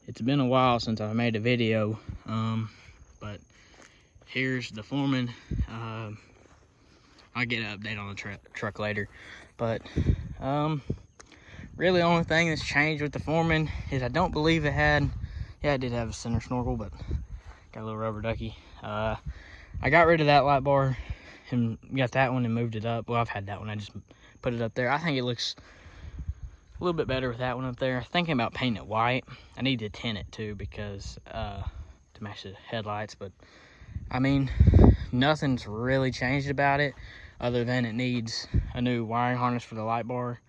It's been a while since I made a video, but here's the Foreman. I'll get an update on the truck later, but really the only thing that's changed with the Foreman is I don't believe it had, yeah, it did have a center snorkel, but got a little rubber ducky. I got rid of that light bar and got that one and moved it up. Well, I've had that one, I just put it up there. I think it looks a little bit better with that one up there. Thinking about painting it white. I need to tint it too because to match the headlights, but I mean, nothing's really changed about it other than it needs a new wiring harness for the light bar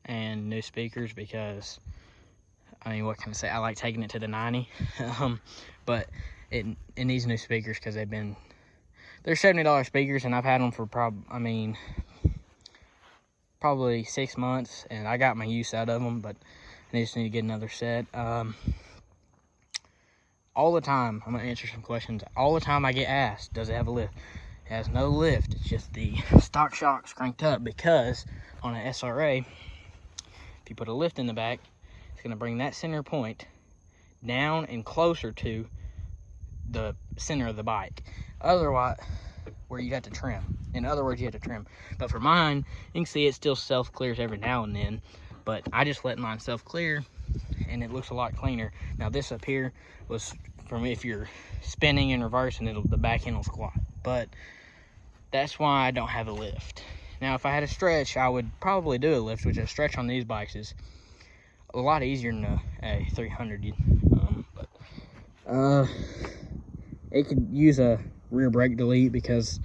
and new speakers, because I mean, what can I say? I like taking it to the 90, but it needs new speakers because they're $70 speakers, and I've had them for probably 6 months, and I got my use out of them, but I just need to get another set. All the time, I'm gonna answer some questions. All the time I get asked, does it have a lift? It has no lift. It's just the stock shocks cranked up, because on an SRA, if you put a lift in the back, it's gonna bring that center point down and closer to the center of the bike. Otherwise, where you have to trim. In other words, you have to trim. But for mine, you can see it still self-clears every now and then, but I just let mine self-clear and it looks a lot cleaner. Now this up here was from if you're spinning in reverse, and the back end will squat, but that's why I don't have a lift. Now if I had a stretch, I would probably do a lift, which a stretch on these bikes is a lot easier than a 300. It could use a rear brake delete because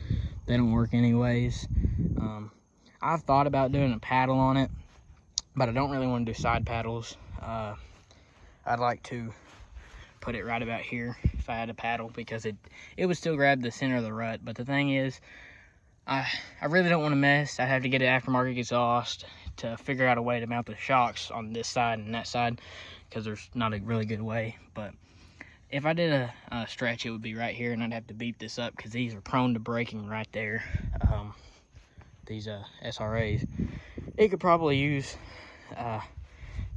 they don't work anyways. I've thought about doing a paddle on it, but I don't really want to do side paddles. I'd like to put it right about here if I had a paddle, because it would still grab the center of the rut. But the thing is, I really don't want to mess. I'd have to get an aftermarket exhaust to figure out a way to mount the shocks on this side and that side, because there's not a really good way. But if I did a stretch, it would be right here, and I'd have to beep this up because these are prone to breaking right there. These SRAs. It could probably use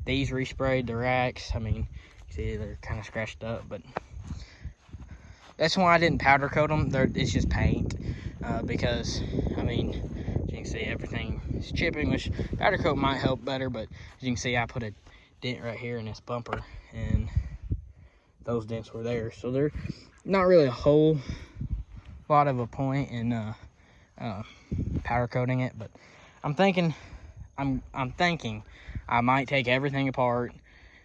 these resprayed, the racks. I mean, you see they're kind of scratched up, but that's why I didn't powder coat them. It's just paint, because I mean, as you can see, everything is chipping, which powder coat might help better, but as you can see, I put a dent right here in this bumper, and those dents were there, so they're not really a whole lot of a point in powder coating it. But I'm thinking I might take everything apart,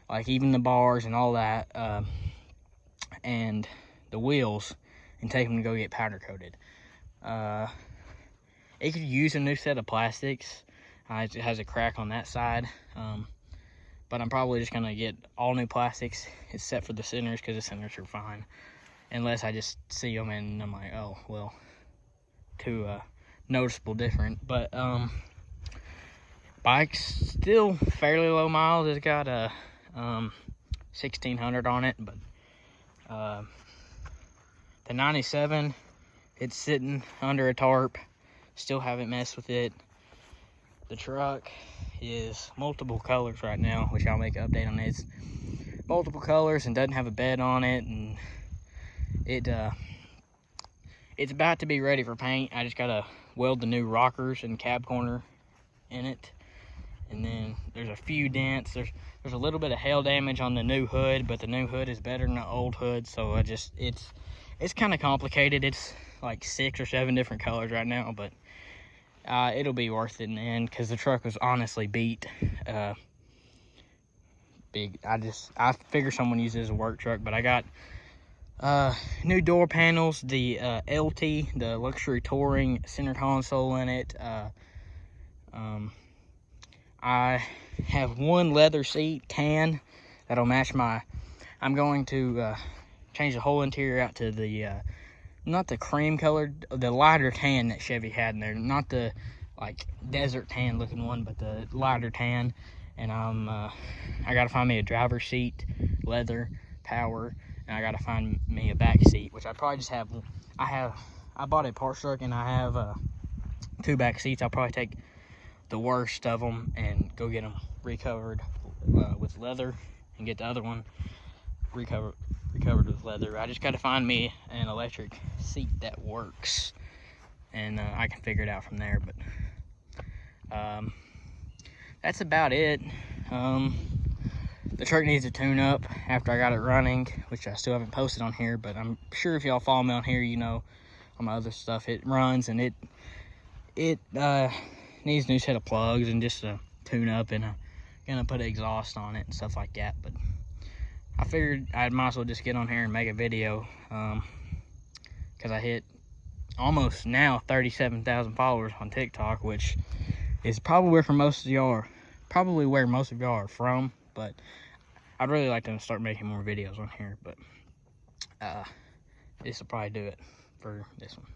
like even the bars and all that, and the wheels, and take them to go get powder coated. It could use a new set of plastics. It has a crack on that side, but I'm probably just gonna get all new plastics except for the centers, because the centers are fine, unless I just see them and I'm like, oh well, too noticeable different. But bike's still fairly low miles. It's got a 1600 on it, but the 97, it's sitting under a tarp. Still haven't messed with it. The truck is multiple colors right now, which I'll make an update on. It's multiple colors and doesn't have a bed on it, and it's about to be ready for paint. I just gotta weld the new rockers and cab corner in it, and then there's a few dents. There's a little bit of hail damage on the new hood, but the new hood is better than the old hood, so it's kind of complicated. It's like 6 or 7 different colors right now, but it'll be worth it in the end, because the truck was honestly beat. Big. I figure someone uses it as a work truck, but I got new door panels, the LT, the luxury touring center console in it. I have one leather seat, tan, that'll match I'm going to change the whole interior out to the not the cream colored, the lighter tan that Chevy had in there, not the like desert tan looking one, but the lighter tan. And I gotta find me a driver's seat, leather, power, and I gotta find me a back seat, which I probably just have. I bought a parts truck, and I have 2 back seats. I'll probably take the worst of them and go get them recovered with leather and get the other one recovered with leather. I just got to find me an electric seat that works, and I can figure it out from there. But that's about it. The truck needs a tune up after I got it running, which I still haven't posted on here, but I'm sure if y'all follow me on here, you know, on my other stuff, it runs, and it needs a new set of plugs and just a tune up, and I'm gonna put an exhaust on it and stuff like that. But I figured I might as well just get on here and make a video, because I hit almost now 37,000 followers on TikTok, which is probably where most of y'all are from. But I'd really like to start making more videos on here. But this will probably do it for this one.